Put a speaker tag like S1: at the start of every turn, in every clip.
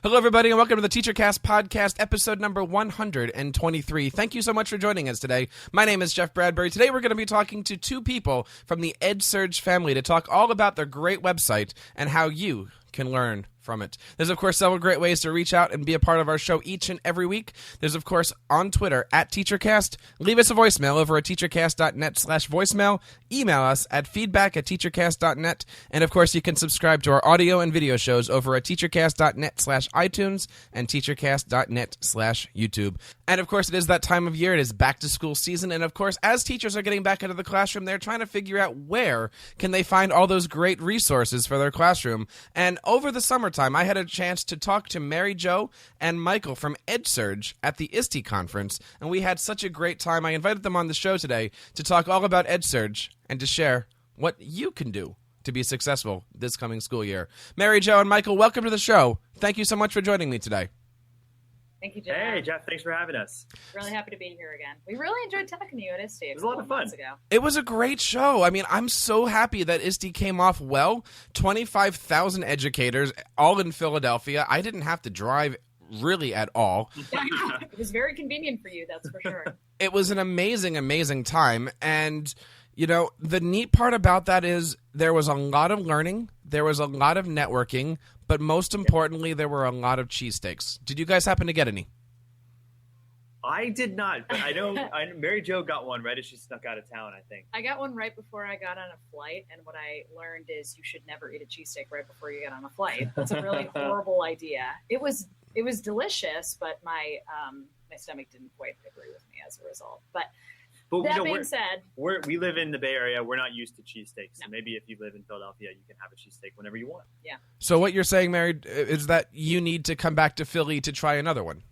S1: Hello, everybody, and welcome to the TeacherCast podcast, episode number 123. Thank you so much for joining us today. My name is Jeff Bradbury. Today, we're going to be talking to two people from the EdSurge family to talk all about their great website and how you can learn from it. There's, of course, several great ways to reach out and be a part of our show each and every week. There's, of course, on Twitter, @TeacherCast. Leave us a voicemail over at teachercast.net/voicemail. Email us at feedback@teachercast.net. And, of course, you can subscribe to our audio and video shows over at teachercast.net/iTunes and teachercast.net/YouTube. And, of course, it is that time of year. It is back to school season. And, of course, as teachers are getting back into the classroom, they're trying to figure out where can they find all those great resources for their classroom. And over the summertime, I had a chance to talk to Mary Jo and Michael from EdSurge at the ISTE conference, and we had such a great time. I invited them on the show today to talk all about EdSurge and to share what you can do to be successful this coming school year. Mary Jo and Michael, welcome to the show. Thank you so much for joining me today.
S2: Thank you, Jeff.
S3: Hey, Jeff. Thanks for having us.
S2: Really happy to be here again. We really enjoyed talking to you at ISTE.
S3: It was a lot of fun.
S1: It was a great show. I mean, I'm so happy that ISTE came off well. 25,000 educators, all in Philadelphia. I didn't have to drive really at all.
S2: It was very convenient for you, that's for sure.
S1: It was an amazing, amazing time. And, you know, the neat part about that is there was a lot of learning. There was a lot of networking. But most importantly, there were a lot of cheesesteaks. Did you guys happen to get any?
S3: I did not, but I know Mary Jo got one right as she snuck out of town, I think.
S2: I got one right before I got on a flight, and what I learned is you should never eat a cheesesteak right before you get on a flight. That's a really horrible idea. It was delicious, but my stomach didn't quite agree with me as a result. But that being said,
S3: we live in the Bay Area. We're not used to cheesesteaks. No. So maybe if you live in Philadelphia, you can have a cheesesteak whenever you want.
S2: Yeah.
S1: So what you're saying, Mary, is that you need to come back to Philly to try another one.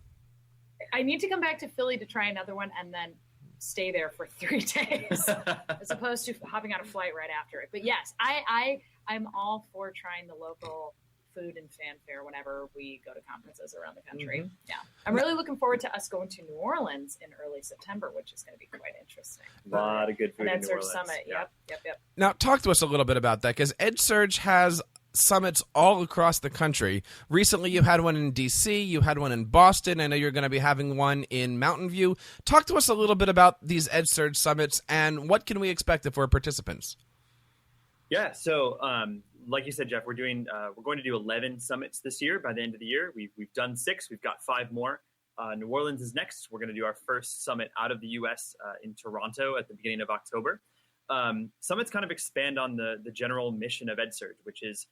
S2: I need to come back to Philly to try another one and then stay there for 3 days as opposed to hopping on a flight right after it. But yes, I'm all for trying the local food and fanfare whenever we go to conferences around the country. Mm-hmm. Yeah. I'm really looking forward to us going to New Orleans in early September, which is going to be quite interesting.
S3: A lot of good food in New Orleans.
S2: Summit.
S3: Yeah.
S2: Yep.
S1: Now, talk to us a little bit about that, because EdSurge has summits all across the country. Recently, you had one in D.C., you had one in Boston. I know you're going to be having one in Mountain View. Talk to us a little bit about these EdSurge summits and what can we expect if we're participants?
S3: Yeah, so like you said, Jeff, we're going to do 11 summits this year. By the end of the year, we've done 6. We've got 5 more. New Orleans is next. We're going to do our first summit out of the U.S. In Toronto at the beginning of October. Summits kind of expand on the general mission of EdSurge, which is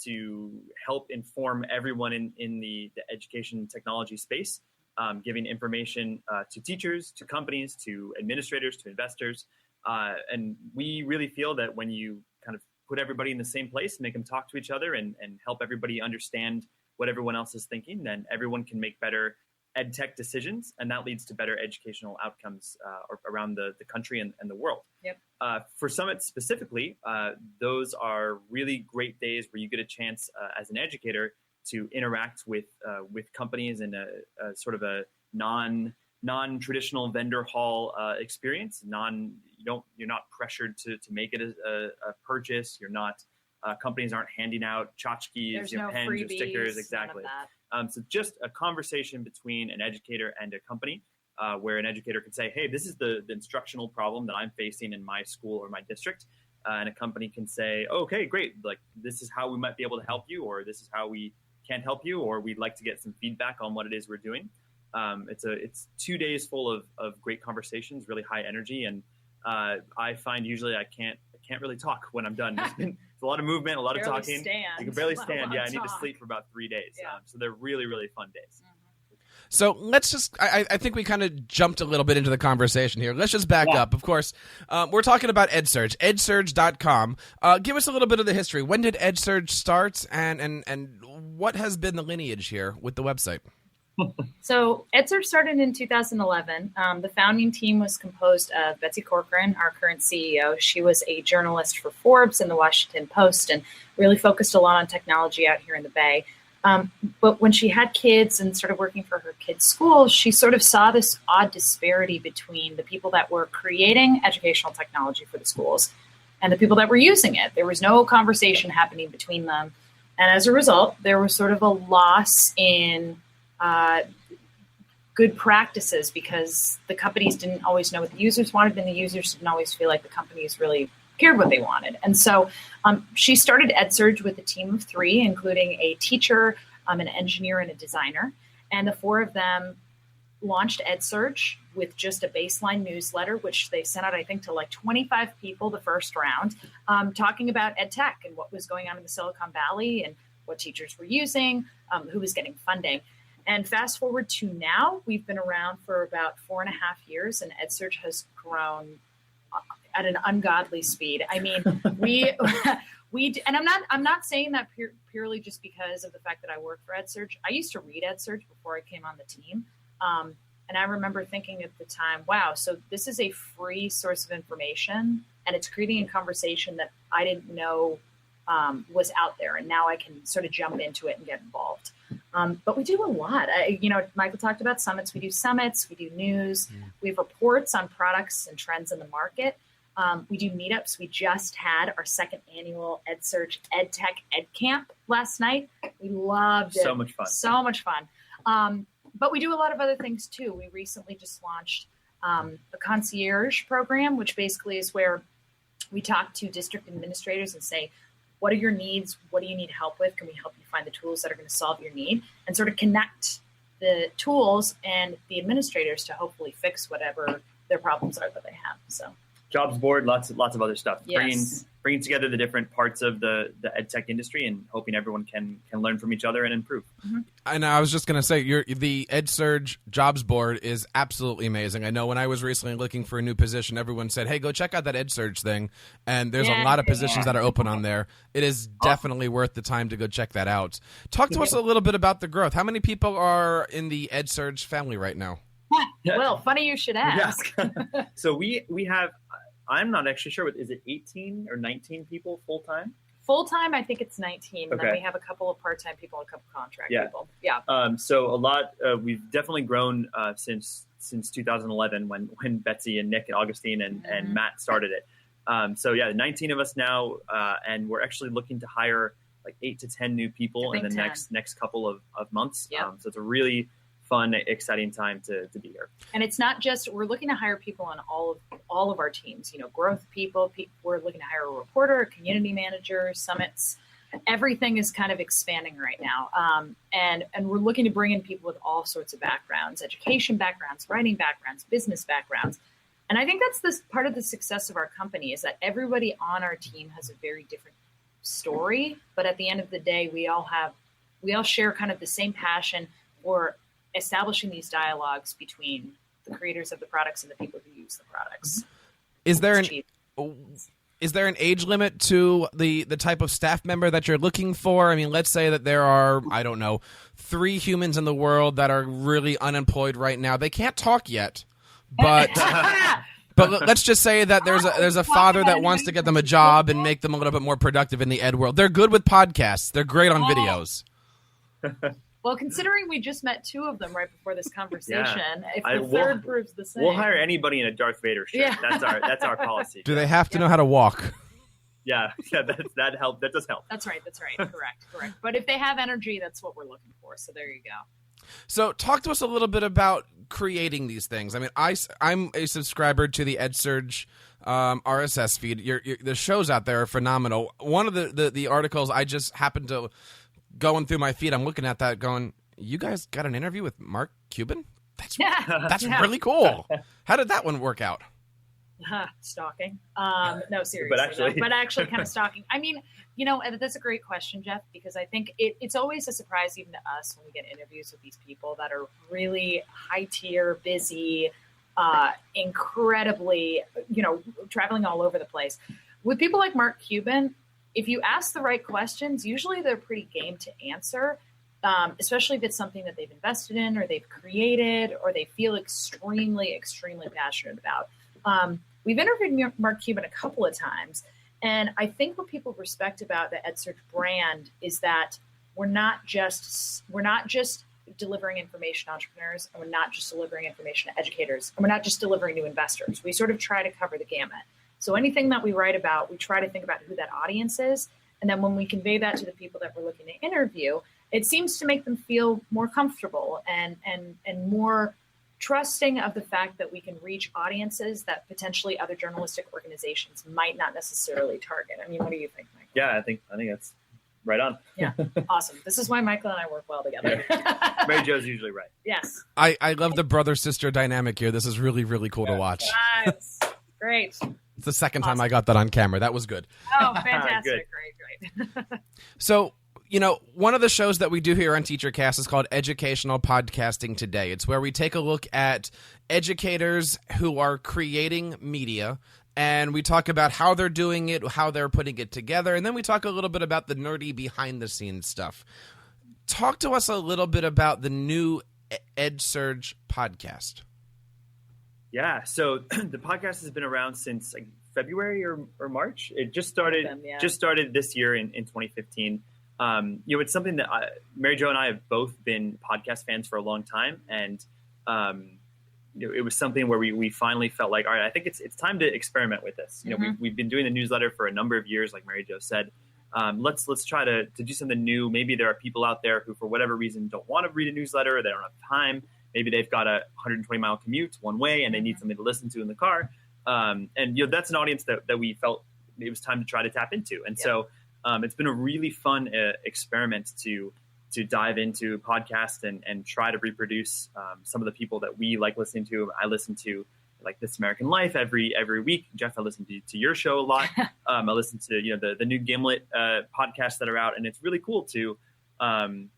S3: to help inform everyone in the education technology space, giving information to teachers, to companies, to administrators, to investors. And we really feel that when you kind of put everybody in the same place, make them talk to each other and help everybody understand what everyone else is thinking, then everyone can make better edtech decisions, and that leads to better educational outcomes around the country and the world.
S2: Yep.
S3: For summits specifically, those are really great days where you get a chance as an educator to interact with companies in a sort of a non-traditional vendor hall experience. You're not pressured to make it a purchase. You're not companies aren't handing out tchotchkes,
S2: no
S3: pens
S2: freebies,
S3: or stickers. Exactly. So just a conversation between an educator and a company where an educator could say, hey, this is the instructional problem that I'm facing in my school or my district. And a company can say, okay, great. Like, this is how we might be able to help you, or this is how we can't help you, or we'd like to get some feedback on what it is we're doing. It's 2 days full of great conversations, really high energy. And I find usually I can't really talk when I'm done. It's a lot of movement, a lot of talking. You can barely stand. Yeah, I need to sleep for about 3 days.
S2: Yeah.
S3: So they're really, really fun days.
S2: Mm-hmm.
S1: So let's just, I think we kind of jumped a little bit into the conversation here. Let's just back up. Of course, we're talking about EdSurge, edsurge.com. Give us a little bit of the history. When did EdSurge start, and what has been the lineage here with the website?
S2: So EdSurge started in 2011. The founding team was composed of Betsy Corcoran, our current CEO. She was a journalist for Forbes and the Washington Post and really focused a lot on technology out here in the Bay. But when she had kids and started working for her kids' school, she sort of saw this odd disparity between the people that were creating educational technology for the schools and the people that were using it. There was no conversation happening between them. And as a result, there was sort of a loss in good practices because the companies didn't always know what the users wanted, and the users didn't always feel like the companies really cared what they wanted. And so she started EdSurge with a team of 3, including a teacher, an engineer, and a designer. And the 4 of them launched EdSurge with just a baseline newsletter, which they sent out, I think, to like 25 people the first round, talking about EdTech and what was going on in the Silicon Valley and what teachers were using, who was getting funding. And fast forward to now, we've been around for about 4.5 years, and EdSurge has grown at an ungodly speed. I mean, we and I'm not saying that purely just because of the fact that I work for EdSurge. I used to read EdSurge before I came on the team. And I remember thinking at the time, wow, so this is a free source of information, and it's creating a conversation that I didn't know was out there. And now I can sort of jump into it and get involved. But we do a lot. Michael talked about summits. We do summits. We do news. We have reports on products and trends in the market. We do meetups. We just had our 2nd annual EdSurge EdTech EdCamp last night. We loved it.
S3: So much fun.
S2: So much fun. But we do a lot of other things too. We recently just launched a concierge program, which basically is where we talk to district administrators and say, what are your needs? What do you need help with? Can we help you find the tools that are going to solve your need? And sort of connect the tools and the administrators to hopefully fix whatever their problems are that they have. So
S3: jobs board, lots of other stuff.
S2: Yes.
S3: Bringing together the different parts of the EdTech industry and hoping everyone can learn from each other and improve.
S1: Mm-hmm. And I was just going to say, the EdSurge jobs board is absolutely amazing. I know when I was recently looking for a new position, everyone said, hey, go check out that EdSurge thing. And there's a lot of positions that are open on there. It is definitely worth the time to go check that out. Talk to us a little bit about the growth. How many people are in the EdSurge family right now?
S2: Well, funny you should ask.
S3: Yeah. So we have, I'm not actually sure, is it 18 or 19 people full-time?
S2: Full-time, I think it's 19. And
S3: Okay.
S2: then we have a couple of part-time people and a couple of contract people. Yeah.
S3: So a lot, we've definitely grown since 2011 when Betsy and Nick and Augustine and Matt started it. 19 of us now, and we're actually looking to hire like 8 to 10 new people in the next couple of months.
S2: Yeah.
S3: So it's a really fun, exciting time to be here.
S2: And it's not just, we're looking to hire people on all of our teams, growth people, we're looking to hire a reporter, a community manager, summits. Everything is kind of expanding right now. And we're looking to bring in people with all sorts of backgrounds, education backgrounds, writing backgrounds, business backgrounds. And I think that's this part of the success of our company is that everybody on our team has a very different story. But at the end of the day, we all share kind of the same passion for establishing these dialogues between the creators of the products and the people who use the products.
S1: Is there an age limit to the type of staff member that you're looking for? I mean, let's say that there are, 3 humans in the world that are really unemployed right now. They can't talk yet, but but let's just say that there's a father that wants to get them a job and make them a little bit more productive in the ed world. They're good with podcasts. They're great on videos.
S2: Well, considering we just met 2 of them right before this conversation, if the
S3: we'll-
S2: third proves the same.
S3: We'll hire anybody in a Darth Vader shirt.
S2: Yeah.
S3: That's our policy.
S1: Do they have to know how to walk?
S3: Yeah, that help. That does help.
S2: That's right. Correct. But if they have energy, that's what we're looking for. So there you go.
S1: So talk to us a little bit about creating these things. I mean, I'm a subscriber to the EdSurge RSS feed. The shows out there are phenomenal. One of the articles I just happened to going through my feed, I'm looking at that going, you guys got an interview with Mark Cuban? That's really cool. How did that one work out?
S2: Stalking. No, seriously. But actually kind of stalking. I mean, that's a great question, Jeff, because I think it's always a surprise even to us when we get interviews with these people that are really high tier, busy, incredibly, traveling all over the place. With people like Mark Cuban, if you ask the right questions, usually they're pretty game to answer, especially if it's something that they've invested in or they've created or they feel extremely, extremely passionate about. We've interviewed Mark Cuban a couple of times, and I think what people respect about the EdSurge brand is that we're not just delivering information to entrepreneurs, and we're not just delivering information to educators, and we're not just delivering to investors. We sort of try to cover the gamut. So anything that we write about, we try to think about who that audience is And then when we convey that to the people that we're looking to interview, it seems to make them feel more comfortable and more trusting of the fact that we can reach audiences that potentially other journalistic organizations might not necessarily target. I mean, what do you think, Michael?
S3: Yeah, I think that's right on.
S2: Yeah, awesome. This is why Michael and I work well together.
S3: Mary Jo's usually right.
S2: Yes.
S1: I love the brother-sister dynamic here. This is really, really cool to watch.
S2: Yes. Great.
S1: It's the second time I got that on camera. That was good.
S2: Oh, fantastic. Great.
S1: So, one of the shows that we do here on TeacherCast is called Educational Podcasting Today. It's where we take a look at educators who are creating media, and we talk about how they're doing it, how they're putting it together, and then we talk a little bit about the nerdy behind-the-scenes stuff. Talk to us a little bit about the new EdSurge podcast.
S3: Yeah, so the podcast has been around since February or March. It just started this year in 2015. It's something that Mary Jo and I have both been podcast fans for a long time, and it was something where we finally felt like, all right, I think it's time to experiment with this. We've been doing the newsletter for a number of years, like Mary Jo said. Let's try to do something new. Maybe there are people out there who, for whatever reason, don't want to read a newsletter, or they don't have time. Maybe they've got a 120-mile commute one way, and they need something to listen to in the car. And that's an audience that we felt it was time to try to tap into. And so it's been a really fun experiment to dive into podcasts and try to reproduce some of the people that we like listening to. I listen to like This American Life every week. Jeff, I listen to your show a lot. I listen to the new Gimlet podcasts that are out, and it's really cool to kind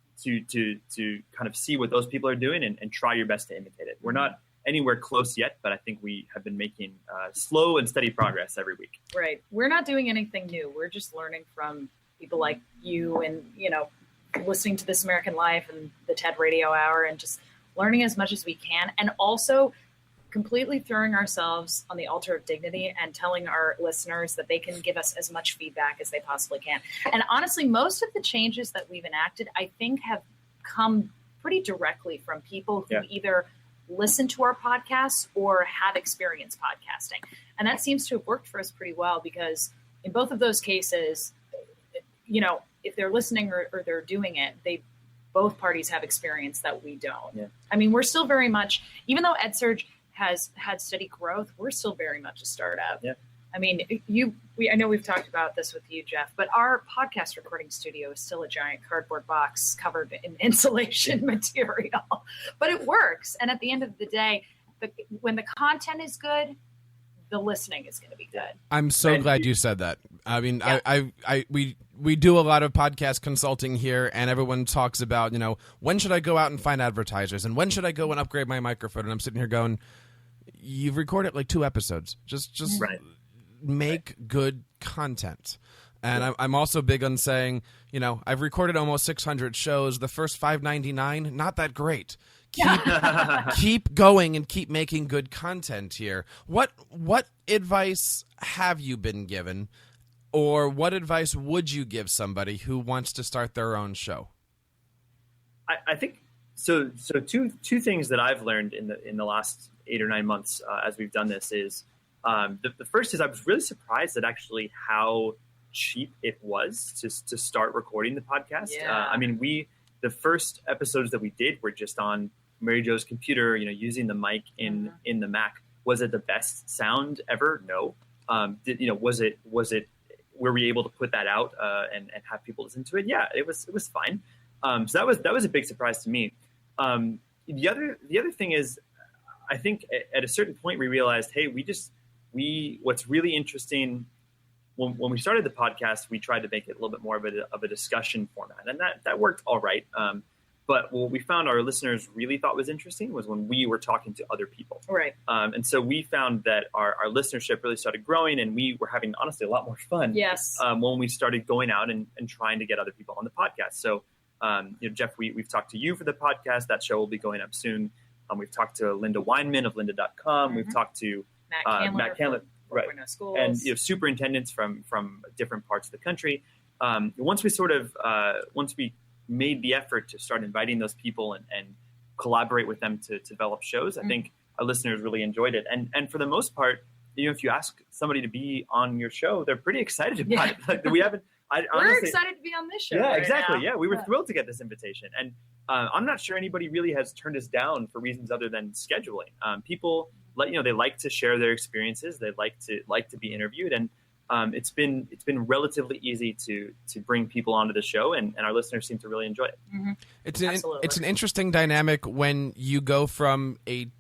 S3: of see what those people are doing and try your best to imitate it. We're not anywhere close yet, but I think we have been making slow and steady progress every week.
S2: Right. We're not doing anything new. We're just learning from people like you and, listening to This American Life and the TED Radio Hour, and just learning as much as we can. And also completely throwing ourselves on the altar of dignity and telling our listeners that they can give us as much feedback as they possibly can. And honestly, most of the changes that we've enacted, I think, have come pretty directly from people who either listen to our podcasts or have experience podcasting. And that seems to have worked for us pretty well, because in both of those cases, if they're listening or they're doing it, both parties have experience that we don't. Yeah. I mean, we're still very much, even though EdSurge has had steady growth, we're still very much a startup. Yeah. I mean, I know we've talked about this with you, Jeff, but our podcast recording studio is still a giant cardboard box covered in insulation material, but it works. And at the end of the day, when the content is good, the listening is going to be good.
S1: I'm so glad you said that. I mean, we do a lot of podcast consulting here, and everyone talks about, when should I go out and find advertisers, and when should I go and upgrade my microphone? And I'm sitting here going, you've recorded like 2 episodes. Just make good content. And I'm also big on saying, I've recorded almost 600 shows. The first 599, not that great. Keep going and keep making good content here. What advice have you been given, or what advice would you give somebody who wants to start their own show?
S3: I think so. Two things that I've learned in the last 8 or 9 months as we've done this is the first is I was really surprised at actually how cheap it was to start recording the podcast.
S2: Yeah.
S3: The first episodes that we did were just on Mary Jo's computer, using the mic in the Mac. Was it the best sound ever? No. Were we able to put that out and have people listen to it? Yeah, it was fine. So that was a big surprise to me. The other thing is, I think at a certain point we realized, hey, what's really interesting when we started the podcast, we tried to make it a little bit more of a discussion format, and that worked all right. But what we found our listeners really thought was interesting was when we were talking to other people.
S2: Right.
S3: And so we found that our listenership really started growing, and we were having, honestly, a lot more fun.
S2: Yes.
S3: When we started going out and trying to get other people on the podcast. So, Jeff, we've talked to you for the podcast. That show will be going up soon. We've talked to Linda Weinman of lynda.com.
S2: Mm-hmm.
S3: We've talked to
S2: Matt Candler.
S3: Right.
S2: Schools.
S3: And superintendents from different parts of the country. Once we made the effort to start inviting those people and collaborate with them to develop shows, I think our listeners really enjoyed it. And for the most part, if you ask somebody to be on your show, they're pretty excited about it. Like We're
S2: honestly excited to be on this show.
S3: Yeah,
S2: right
S3: exactly.
S2: now.
S3: Yeah, we were thrilled to get this invitation, and I'm not sure anybody really has turned us down for reasons other than scheduling. People, they like to share their experiences. They like to be interviewed, and it's been relatively easy to bring people onto the show, and our listeners seem to really enjoy it.
S2: Mm-hmm.
S1: It's an interesting dynamic when you go from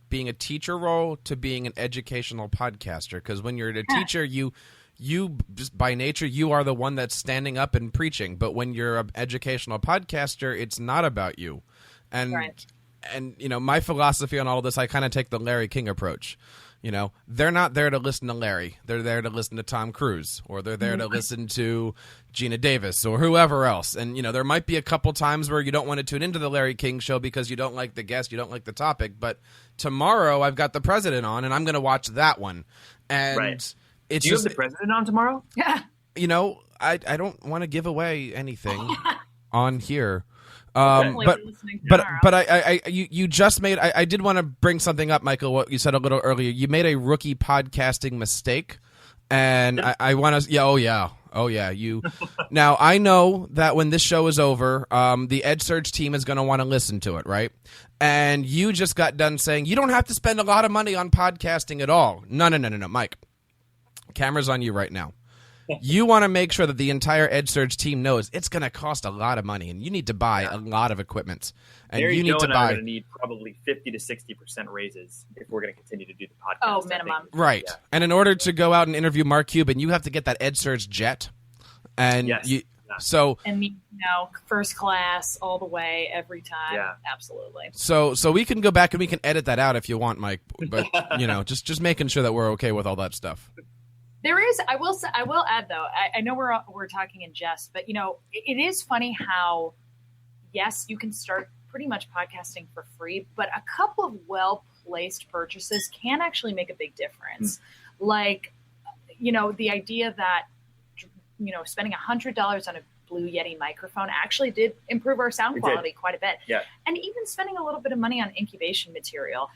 S1: being a teacher role to being an educational podcaster, because when you're a teacher, you just by nature, you are the one that's standing up and preaching. But when you're an educational podcaster, it's not about you. And my philosophy on all this, I kind of take the Larry King approach. They're not there to listen to Larry. They're there to listen to Tom Cruise, or they're there to listen to Gina Davis or whoever else. And, there might be a couple times where you don't want to tune into the Larry King show because you don't like the guest, you don't like the topic. But tomorrow I've got the president on, and I'm going to watch that one. And
S3: do you have the president on tomorrow?
S2: Yeah.
S1: I don't want to give away anything on here.
S2: But
S1: you just made. I did want to bring something up, Michael. What you said a little earlier. You made a rookie podcasting mistake, and I want to. Yeah. Oh yeah. You. Now I know that when this show is over, the EdSurge team is going to want to listen to it, right? And you just got done saying you don't have to spend a lot of money on podcasting at all. No, Mike. Camera's on you right now. You want to make sure that the entire EdSurge team knows it's going to cost a lot of money, and you need to buy a lot of equipment. And
S3: There
S1: you need to
S3: and
S1: buy.
S3: I'm going to need probably 50 to 60% raises if we're going to continue to do the podcast.
S2: Oh, minimum.
S1: Right. Yeah. And in order to go out and interview Mark Cuban, you have to get that EdSurge jet. And
S2: first class all the way every time.
S3: Yeah.
S2: Absolutely.
S1: So we can go back and we can edit that out if you want, Mike. But just making sure that we're okay with all that stuff.
S2: There is. I will add though. I know we're talking in jest, but it is funny how yes, you can start pretty much podcasting for free, but a couple of well-placed purchases can actually make a big difference. Like, the idea that spending $100 on a Blue Yeti microphone actually did improve our sound quality quite a bit.
S3: Yeah.
S2: And even spending a little bit of money on incubation material.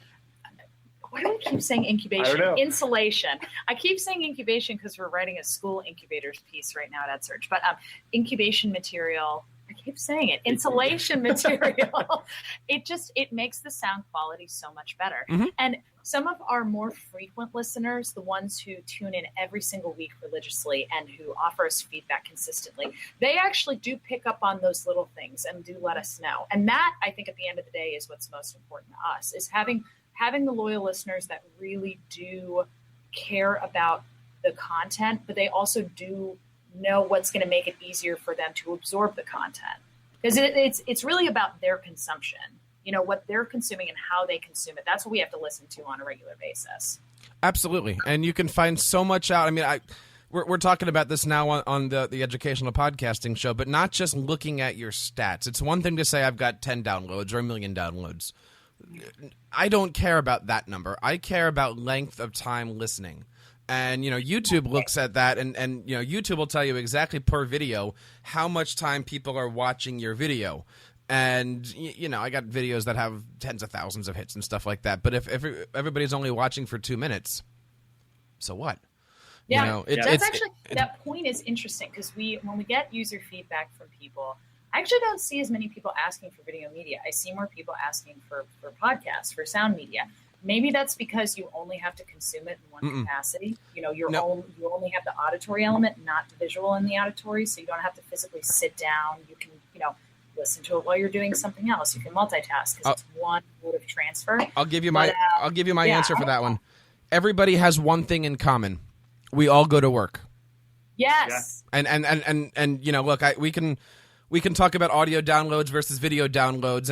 S2: Why do I keep saying incubation?
S3: I don't know.
S2: Insulation. I keep saying incubation because we're writing a school incubators piece right now at EdSurge. But incubation material, I keep saying it. Insulation material. It makes the sound quality so much better.
S1: Mm-hmm.
S2: And some of our more frequent listeners, the ones who tune in every single week religiously and who offer us feedback consistently, they actually do pick up on those little things and do let us know. And that, I think, at the end of the day, is what's most important to us, is having the loyal listeners that really do care about the content, but they also do know what's going to make it easier for them to absorb the content. Because it's really about their consumption, what they're consuming and how they consume it. That's what we have to listen to on a regular basis.
S1: Absolutely. And you can find so much out. I mean, we're talking about this now on the educational podcasting show, but not just looking at your stats. It's one thing to say I've got 10 downloads or 1 million downloads. I don't care about that number. I care about length of time listening. And, YouTube looks at that and YouTube will tell you exactly per video how much time people are watching your video. And, I got videos that have tens of thousands of hits and stuff like that. But if everybody's only watching for 2 minutes, so what?
S2: Yeah, that point is interesting because when we get user feedback from people, I actually don't see as many people asking for video media. I see more people asking for podcasts, for sound media. Maybe that's because you only have to consume it in one capacity. You only have the auditory element, not the visual in the auditory, so you don't have to physically sit down. You can, listen to it while you're doing something else. You can multitask because it's one mode of transfer.
S1: I'll give you my answer for that one. Everybody has one thing in common. We all go to work.
S2: Yes.
S1: Yeah. And look, we can talk about audio downloads versus video downloads,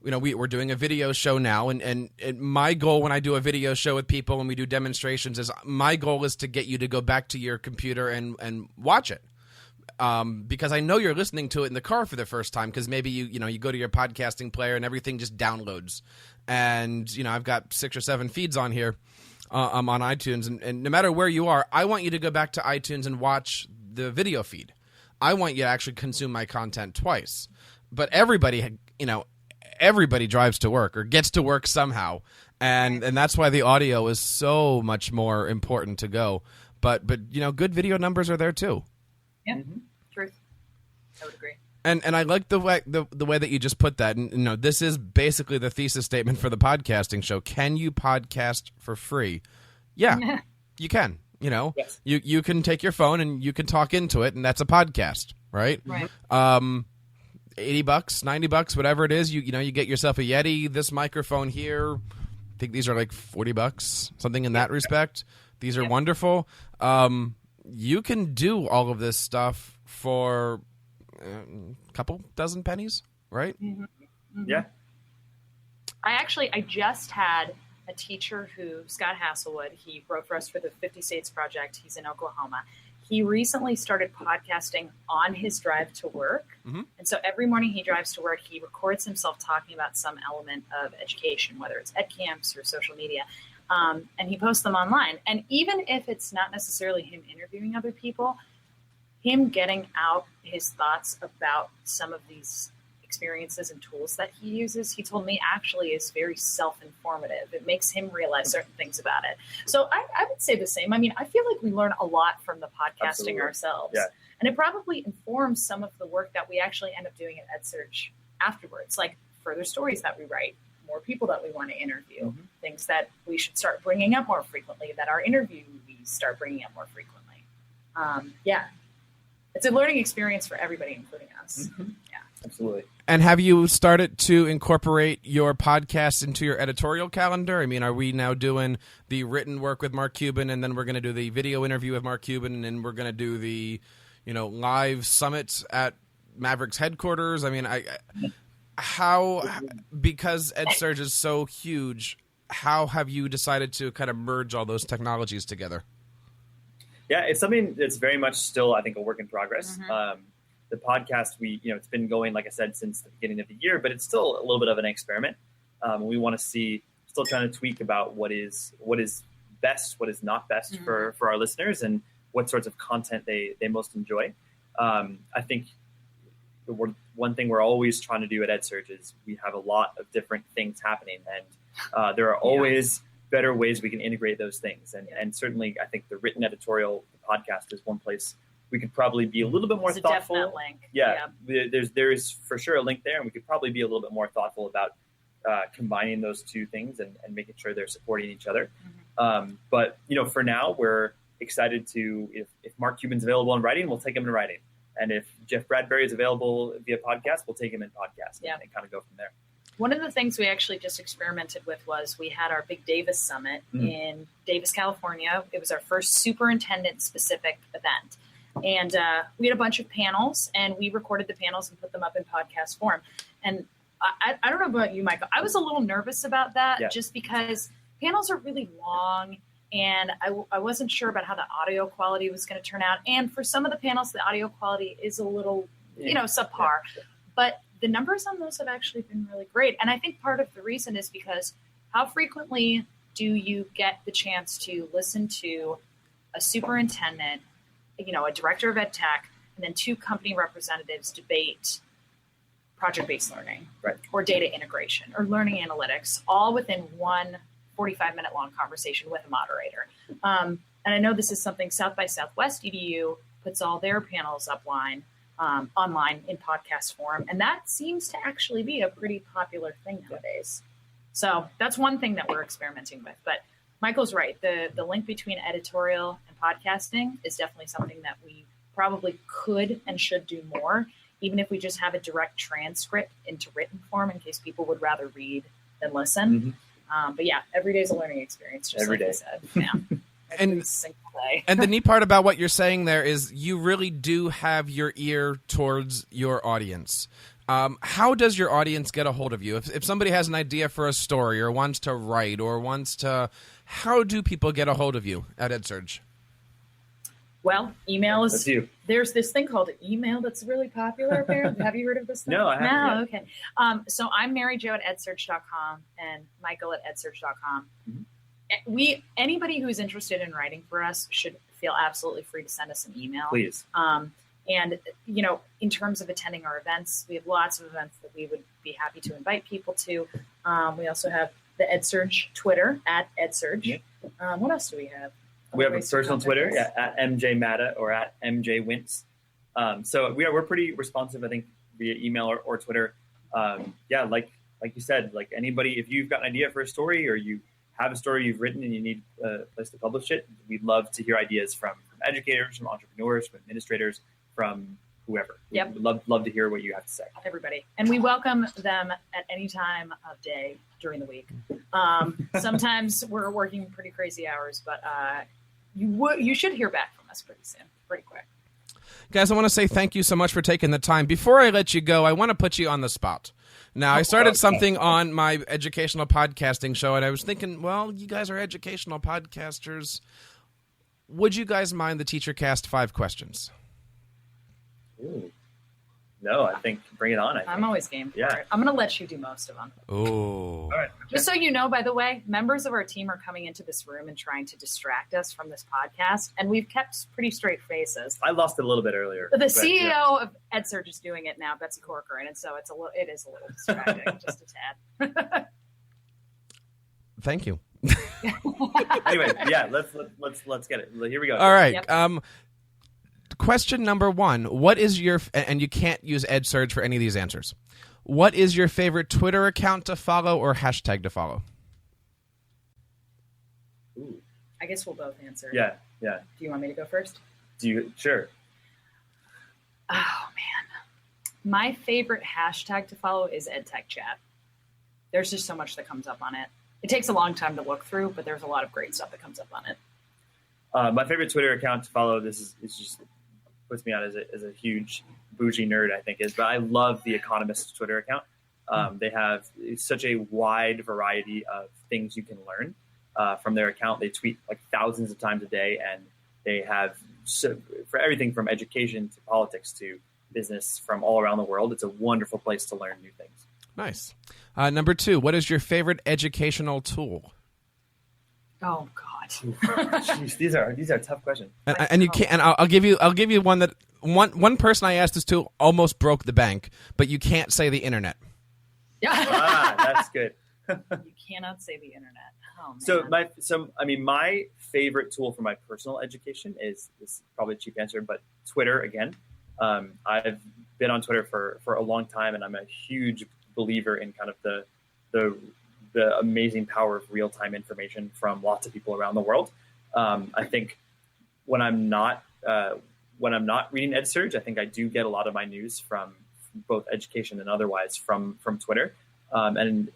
S1: we're doing a video show now, and my goal when I do a video show with people and we do demonstrations is my goal is to get you to go back to your computer and watch it. Because I know you're listening to it in the car for the first time because maybe you go to your podcasting player and everything just downloads. And, I've got 6 or 7 feeds on here on iTunes. And no matter where you are, I want you to go back to iTunes and watch the video feed. I want you to actually consume my content twice. But everybody drives to work or gets to work somehow. And that's why the audio is so much more important to go. But good video numbers are there too.
S2: Yeah, truth. I would agree.
S1: And I like the way that you just put that. And this is basically the thesis statement for the podcasting show. Can you podcast for free? Yeah, you can.
S3: Yes.
S1: You can take your phone and you can talk into it, and that's a podcast, right?
S2: Right.
S1: $80, $90, whatever it is. You get yourself a Yeti, this microphone here. I think these are like $40, something in that respect. These are wonderful. You can do all of this stuff for a couple dozen pennies, right?
S3: Yeah.
S2: I just had a teacher Scott Hasselwood, he wrote for us for the 50 States Project. He's in Oklahoma. He recently started podcasting on his drive to work. And so every morning he drives to work, he records himself talking about some element of education, whether it's ed camps or social media. And he posts them online. And even if it's not necessarily him interviewing other people, him getting out his thoughts about some of these experiences and tools that he uses, he told me actually is very self-informative. It makes him realize certain things about it. So I would say the same. I mean, I feel like we learn a lot from the podcasting ourselves.
S3: Yeah.
S2: And it probably informs some of the work that we actually end up doing at EdSurge afterwards, like further stories that we write, more people that we want to interview, things that we should start bringing up more frequently, that our interviewees start bringing up more frequently. It's a learning experience for everybody, including us. Yeah,
S3: absolutely.
S1: And have you started to incorporate your podcast into your editorial calendar? I mean, are we now doing the written work with Mark Cuban, and then we're going to do the video interview with Mark Cuban, and then we're going to do the, live summits at Mavericks headquarters? I mean, because EdSurge is so huge, how have you decided to kind of merge all those technologies together?
S3: Yeah, it's something that's very much still, I think, a work in progress. The podcast, it's been going, like I said, since the beginning of the year, but it's still a little bit of an experiment. We want to still trying to tweak about what is best, what is not best for our listeners, and what sorts of content they most enjoy. I think one thing we're always trying to do at EdSurge is we have a lot of different things happening, and there are always better ways we can integrate those things. And certainly, I think the written editorial podcast is one place we could probably be a little bit more thoughtful.
S2: Definite link.
S3: Yeah. There is for sure a link there, and we could probably be a little bit more thoughtful about combining those two things and making sure they're supporting each other. But for now, we're excited to, if Mark Cuban's available in writing, we'll take him in writing. And if Jeff Bradbury is available via podcast, we'll take him in podcast and kind of go from there.
S2: One of the things we actually just experimented with was we had our Big Davis Summit in Davis, California. It was our first superintendent-specific event. And we had a bunch of panels, and we recorded the panels and put them up in podcast form. And I don't know about you, Michael. I was a little nervous about that just because panels are really long, and I wasn't sure about how the audio quality was going to turn out. And for some of the panels, the audio quality is a little, subpar. But the numbers on those have actually been really great. And I think part of the reason is because how frequently do you get the chance to listen to a superintendent, a director of EdTech, and then two company representatives debate project-based learning or data integration or learning analytics, all within one 45-minute long conversation with a moderator. And I know this is something South by Southwest EDU puts all their panels online in podcast form. And that seems to actually be a pretty popular thing nowadays. So that's one thing that we're experimenting with. But Michael's right. The link between editorial and podcasting is definitely something that we probably could and should do more, even if we just have a direct transcript into written form in case people would rather read than listen. But yeah, every day is a learning experience, just
S3: every
S2: like
S3: day.
S2: I said. Yeah.
S1: And the neat part about what you're saying there is you really do have your ear towards your audience. How does your audience get a hold of you? If somebody has an idea for a story or wants to write or how do people get a hold of you at EdSurge?
S2: Well, email is,
S3: That's you.
S2: There's this thing called email that's really popular apparently. Have you heard of this thing?
S3: No, I haven't
S2: No, okay. So I'm Mary Jo at edsurge.com and Michael at edsurge.com. Anybody who's interested in writing for us should feel absolutely free to send us an email.
S3: Please.
S2: And, in terms of attending our events, we have lots of events that we would be happy to invite people to. We also have the EdSurge Twitter at EdSurge. What else do we have?
S3: We have a personal Twitter at MJ Madda or at MJ Wintz. So we're pretty responsive, I think, via email or Twitter. Like you said, like anybody, if you've got an idea for a story or you have a story you've written and you need a place to publish it, we'd love to hear ideas from educators, from entrepreneurs, from administrators, from whoever.
S2: Yep.
S3: We'd love to hear what you have to say.
S2: Everybody. And we welcome them at any time of day during the week. Sometimes we're working pretty crazy hours, but you should hear back from us pretty soon, pretty quick.
S1: Guys, I want to say thank you so much for taking the time. Before I let you go, I want to put you on the spot. Now, I started something on my educational podcasting show, and I was thinking, well, you guys are educational podcasters. Would you guys mind the TeacherCast 5 questions?
S3: Ooh. No, I think bring it on.
S2: I'm always game for it. I'm going to let you do most of them.
S1: Oh.
S3: All right.
S2: Just so you know, by the way, members of our team are coming into this room and trying to distract us from this podcast, and we've kept pretty straight faces.
S3: I lost it a little bit earlier.
S2: The CEO of EdSurge is doing it now, Betsy Corcoran, and so it is a little distracting, just a tad.
S1: Thank you.
S3: Anyway, yeah, let's get it. Here we go.
S1: All right.
S2: Yep.
S1: Question number 1. What is your, and you can't use EdSurge for any of these answers. What is your favorite Twitter account to follow or hashtag to follow?
S3: Ooh.
S2: I guess we'll both answer.
S3: Yeah.
S2: Do you want me to go first?
S3: Sure.
S2: Oh, man. My favorite hashtag to follow is EdTech chat. There's just so much that comes up on it. It takes a long time to look through, but there's a lot of great stuff that comes up on it.
S3: My favorite Twitter account to follow, this is just puts me out as a huge bougie nerd, I think, but I love the Economist's Twitter account. They have such a wide variety of things you can learn from their account. They tweet like thousands of times a day, and they have for everything from education to politics to business from all around the world. It's a wonderful place to learn new things.
S1: Nice. Number 2, what is your favorite educational tool?
S2: Oh God.
S3: Jeez, these are tough questions.
S1: And you can't. And I'll give you one that one person I asked this to almost broke the bank, but you can't say the internet.
S2: Yeah.
S3: That's good.
S2: You cannot say the internet. Oh, man.
S3: My favorite tool for my personal education is probably a cheap answer, but Twitter again. I've been on Twitter for a long time, and I'm a huge believer in kind of the amazing power of real-time information from lots of people around the world. I think when I'm not reading EdSurge, I think I do get a lot of my news from both education and otherwise from Twitter. And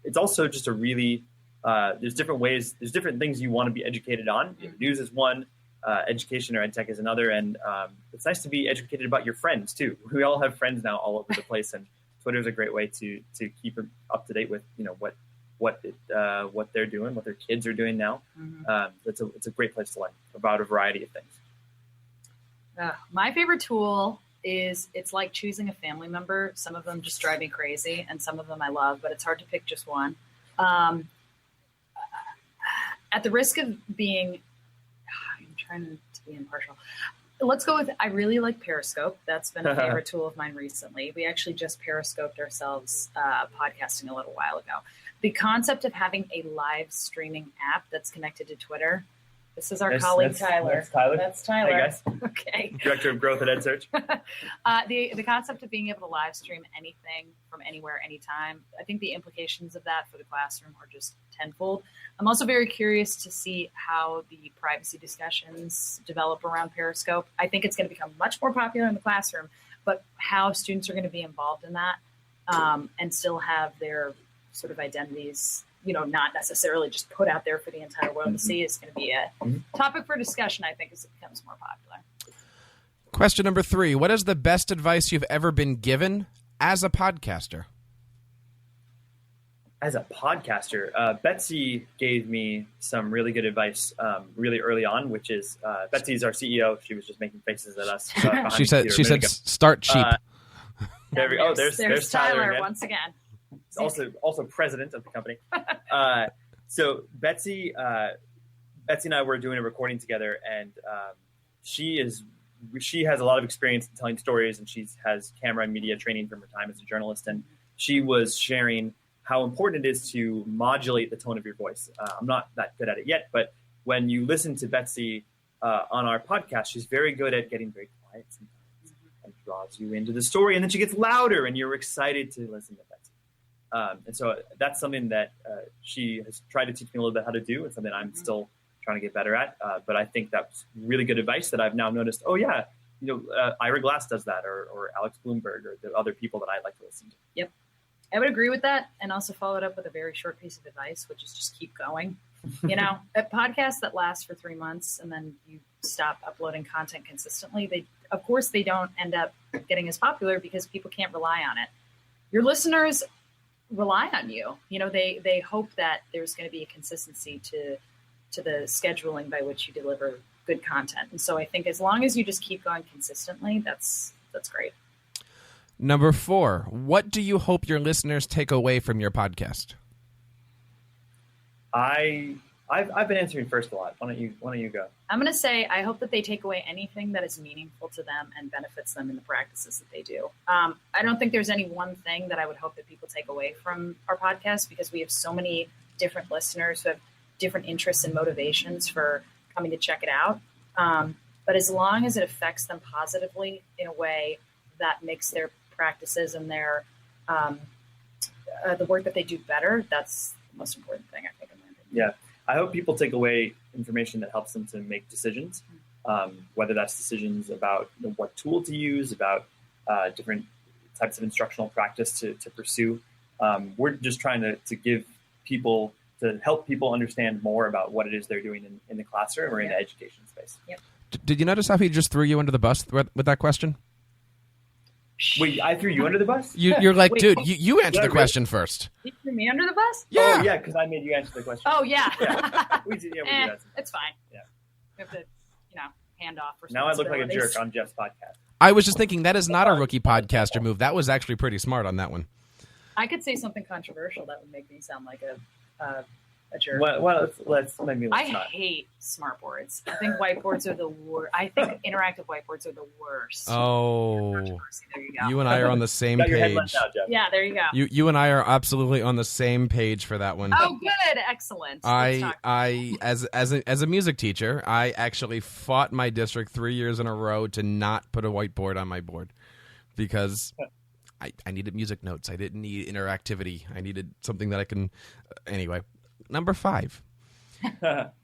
S3: it's also just a really, there's different things you want to be educated on. News is one, education or edtech is another. And it's nice to be educated about your friends too. We all have friends now all over the place, and Twitter is a great way to keep up to date with, what they're doing, what their kids are doing now.
S2: Mm-hmm.
S3: It's a great place to learn about a variety of things.
S2: My favorite tool is, it's like choosing a family member. Some of them just drive me crazy, and some of them I love, but it's hard to pick just one. At the risk of being, I'm trying to be impartial. Let's go with, I really like Periscope. That's been a favorite tool of mine recently. We actually just Periscoped ourselves podcasting a little while ago. The concept of having a live streaming app that's connected to Twitter. This is our colleague Tyler.
S3: That's Tyler.
S2: That's Tyler.
S3: Hey, guys.
S2: Okay.
S3: Director of Growth at EdSurge.
S2: The concept of being able to live stream anything from anywhere, anytime, I think the implications of that for the classroom are just tenfold. I'm also very curious to see how the privacy discussions develop around Periscope. I think it's going to become much more popular in the classroom, but how students are going to be involved in that and still have their sort of identities, not necessarily just put out there for the entire world to see, is going to be a topic for discussion, I think, as it becomes more popular.
S1: Question number 3. What is the best advice you've ever been given as a podcaster?
S3: As a podcaster, Betsy gave me some really good advice really early on, which is Betsy's our CEO. She was just making faces at us.
S1: She said start cheap.
S3: There's Tyler again.
S2: Once again.
S3: Also president of the company. So Betsy and I were doing a recording together, and she has a lot of experience in telling stories, and she has camera and media training from her time as a journalist, and she was sharing how important it is to modulate the tone of your voice. I'm not that good at it yet, but when you listen to Betsy on our podcast, she's very good at getting very quiet sometimes draws you into the story, and then she gets louder, and you're excited to listen to Betsy. And so that's something that she has tried to teach me a little bit how to do, and something I'm still trying to get better at. But I think that's really good advice that I've now noticed. Oh yeah, Ira Glass does that, or Alex Bloomberg, or the other people that I like to listen to.
S2: Yep. I would agree with that, and also follow it up with a very short piece of advice, which is just keep going. A podcast that lasts for 3 months and then you stop uploading content consistently, they don't end up getting as popular because people can't rely on it. Your listeners rely on you. They hope that there's going to be a consistency to the scheduling by which you deliver good content. And so I think as long as you just keep going consistently, that's great.
S1: Number 4, what do you hope your listeners take away from your podcast?
S3: I've been answering first a lot. Why don't you go?
S2: I'm going to say I hope that they take away anything that is meaningful to them and benefits them in the practices that they do. I don't think there's any one thing that I would hope that people take away from our podcast, because we have so many different listeners who have different interests and motivations for coming to check it out. But as long as it affects them positively in a way that makes their practices and their the work that they do better, that's the most important thing, I think, in my opinion.
S3: Yeah. I hope people take away information that helps them to make decisions, whether that's decisions about what tool to use, about different types of instructional practice to pursue. We're just trying to give people, to help people understand more about what it is they're doing in the classroom or in the education space.
S2: Yep.
S1: Did you notice how he just threw you under the bus with that question?
S3: Wait, I threw you under the bus?
S1: You're like,
S2: Wait,
S1: dude, you answer the question first.
S2: You threw me under the bus?
S1: Yeah.
S3: Oh, yeah, because I made you answer the question.
S2: Oh, yeah.
S3: We do that.
S2: It's fine.
S3: Yeah.
S2: We have to, hand off.
S3: Now I look like a jerk on Jeff's podcast.
S1: I was just thinking that is not a rookie podcaster move. That was actually pretty smart on that one.
S2: I could say something controversial that would make me sound like a jerk.
S3: Well, let's not.
S2: hate smart boards. I think whiteboards are the worst. I think interactive whiteboards are the worst.
S1: Oh,
S2: there you go.
S1: You and I are on the same
S3: Got your head
S1: page.
S3: left out, Jeff.
S2: Yeah, there you go.
S1: You and I are absolutely on the same page for that one.
S2: Oh, good, excellent.
S1: As a music teacher, I actually fought my district 3 years in a row to not put a whiteboard on my board because I needed music notes. I didn't need interactivity. I needed something that I can. Anyway, number 5.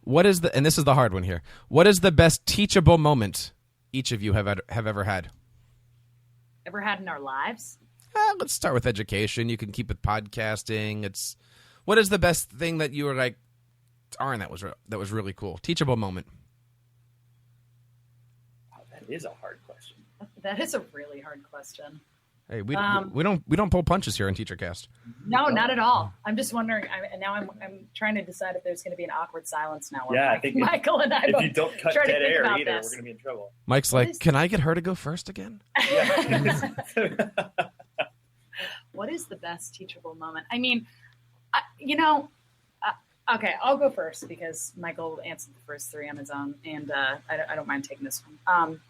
S1: What is and this is the hard one here. What is the best teachable moment each of you have ever had?
S2: Ever had in our lives?
S1: Let's start with education. You can keep it podcasting. What is the best thing that you were like, Arne, that was really cool? Teachable moment.
S3: Wow, that is a hard question.
S2: That is a really hard question.
S1: Hey, we don't pull punches here on TeacherCast.
S2: No, not at all. I'm just wondering. I'm trying to decide if there's going to be an awkward silence now.
S3: Yeah, I think
S2: Michael and I.
S3: If you don't cut dead air either,
S2: this.
S3: we're going to be in trouble.
S1: Mike's like, can I get her to go first again?
S3: Yeah.
S2: What is the best teachable moment? I mean, okay, I'll go first because Michael answered the first 3 on his own, and I don't mind taking this one.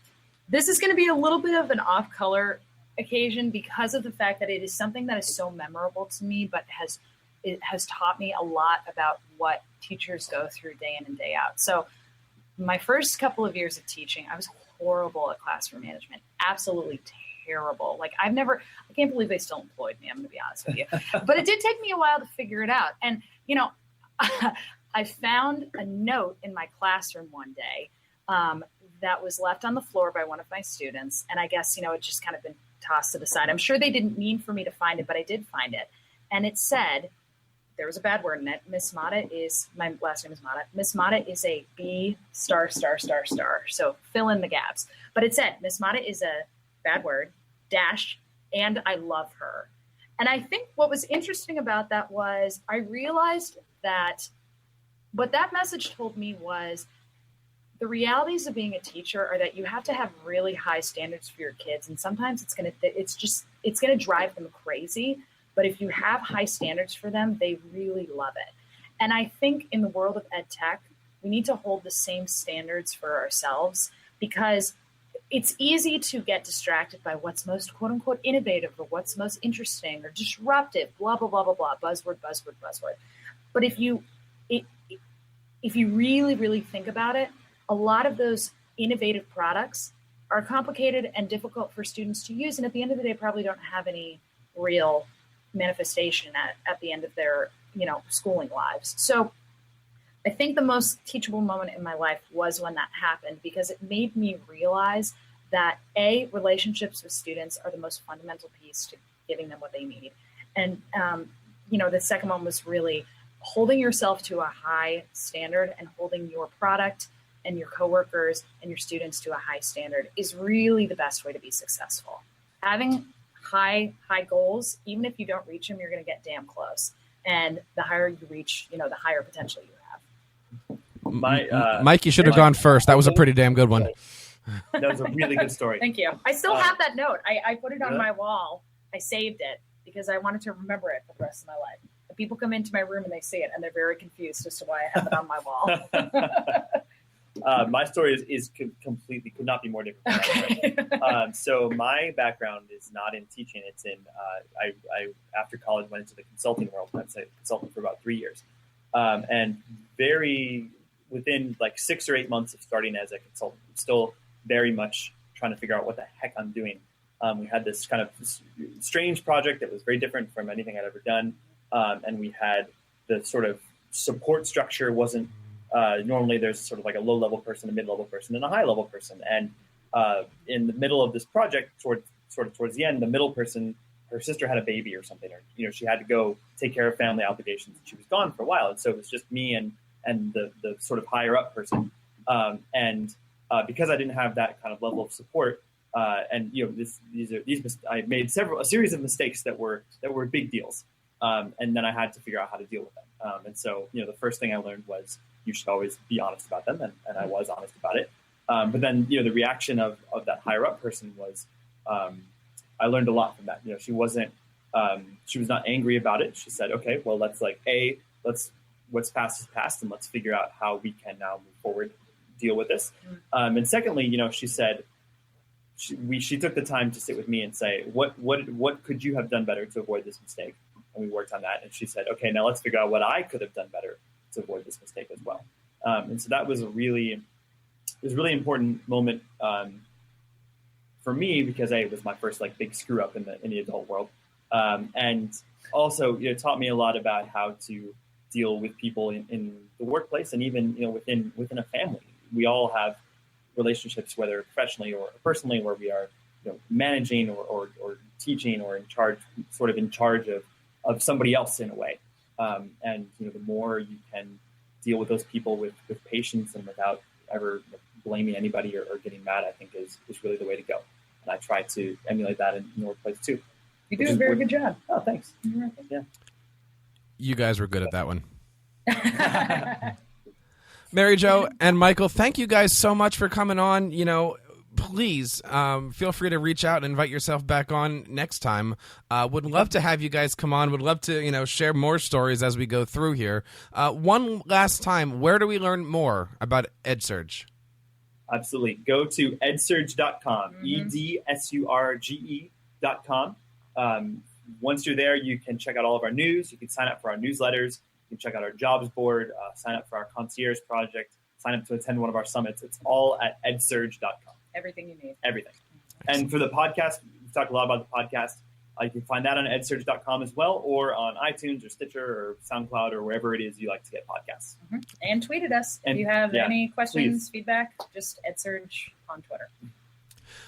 S2: This is going to be a little bit of an off-color occasion because of the fact that it is something that is so memorable to me, but it has taught me a lot about what teachers go through day in and day out. So my first couple of years of teaching, I was horrible at classroom management, absolutely terrible. Like I can't believe they still employed me. I'm going to be honest with you, but it did take me a while to figure it out. And, I found a note in my classroom one day that was left on the floor by one of my students. And I guess, it just kind of been tossed to the side. I'm sure they didn't mean for me to find it, but I did find it. And it said, there was a bad word in it. My last name is Madda. Miss Madda is a B******. So fill in the gaps. But it said, Miss Madda is a bad word, dash, and I love her. And I think what was interesting about that was I realized that what that message told me was the realities of being a teacher are that you have to have really high standards for your kids. And sometimes it's going to drive them crazy. But if you have high standards for them, they really love it. And I think in the world of EdTech, we need to hold the same standards for ourselves because it's easy to get distracted by what's most quote unquote innovative or what's most interesting or disruptive, blah, blah, blah, blah, blah, buzzword. But if you really, really think about it, a lot of those innovative products are complicated and difficult for students to use, and at the end of the day probably don't have any real manifestation at the end of their schooling lives. So I think the most teachable moment in my life was when that happened, because it made me realize that relationships with students are the most fundamental piece to giving them what they need. And the second one was really holding yourself to a high standard, and holding your product and your coworkers and your students to a high standard is really the best way to be successful. Having high goals, even if you don't reach them, you're going to get damn close. And the higher you reach, the higher potential you have.
S1: Mike, you should have gone first. That was a pretty damn good one.
S3: That was a really good story.
S2: Thank you. I still have that note. I put it on my wall. I saved it because I wanted to remember it for the rest of my life. And people come into my room and they see it, and they're very confused as to why I have it on my wall.
S3: My story is completely, could not be more different.
S2: Okay.
S3: So my background is not in teaching. It's in, I after college went into the consulting world. I was a consultant for about 3 years. And within like 6 or 8 months of starting as a consultant, I'm still very much trying to figure out what the heck I'm doing. We had this kind of strange project that was very different from anything I'd ever done. And we had the sort of support structure wasn't, normally there's sort of like a low-level person, a mid-level person, and a high-level person. And in the middle of this project, towards the end, the middle person, her sister had a baby or something, or she had to go take care of family obligations. She was gone for a while, and so it was just me and the sort of higher up person. Because I didn't have that kind of level of support, I made a series of mistakes that were big deals, and then I had to figure out how to deal with them. And so the first thing I learned was you should always be honest about them, and I was honest about it. But then the reaction of that higher up person was, I learned a lot from that. She was not angry about it. She said, okay, well, what's past is past, and let's figure out how we can now move forward, deal with this. And secondly, she said, she took the time to sit with me and say, what could you have done better to avoid this mistake? And we worked on that. And she said, okay, now let's figure out what I could have done better to avoid this mistake as well. And so that was a really important moment for me, because it was my first like big screw up in the adult world. And also, it taught me a lot about how to deal with people in the workplace, and even within a family. We all have relationships, whether professionally or personally, where we are managing or teaching or in charge of somebody else in a way. And the more you can deal with those people with patience and without ever blaming anybody or getting mad, I think is really the way to go. And I try to emulate that in the workplace too.
S2: You do a very good job.
S3: Oh, thanks.
S2: Yeah.
S1: You guys were good at that one. Mary Jo and Michael, thank you guys so much for coming on. Please feel free to reach out and invite yourself back on next time. Would love to have you guys come on. Would love to share more stories as we go through here. One last time, where do we learn more about EdSurge?
S3: Absolutely. Go to edsurge.com, EdSurge.com. Once you're there, you can check out all of our news. You can sign up for our newsletters. You can check out our jobs board, sign up for our concierge project, sign up to attend one of our summits. It's all at edsurge.com.
S2: Everything you need.
S3: Everything. And for the podcast, we've talked a lot about the podcast. You can find that on edsurge.com as well, or on iTunes or Stitcher or SoundCloud or wherever it is you like to get podcasts.
S2: Mm-hmm. And tweet at us. If you have any questions, feedback, just EdSurge on Twitter.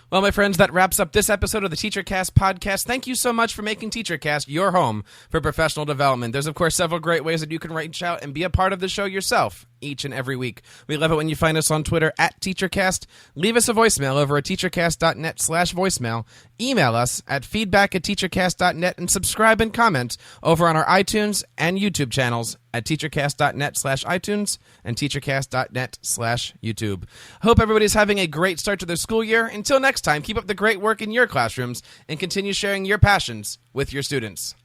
S1: Well, my friends, that wraps up this episode of the TeacherCast podcast. Thank you so much for making TeacherCast your home for professional development. There's, of course, several great ways that you can reach out and be a part of the show yourself each and every week. We love it when you find us on Twitter at TeacherCast. Leave us a voicemail over at teachercast.net/voicemail. Email us at feedback@teachercast.net, and subscribe and comment over on our iTunes and YouTube channels at teachercast.net/iTunes and teachercast.net/YouTube. Hope everybody's having a great start to their school year. Until next time, keep up the great work in your classrooms and continue sharing your passions with your students.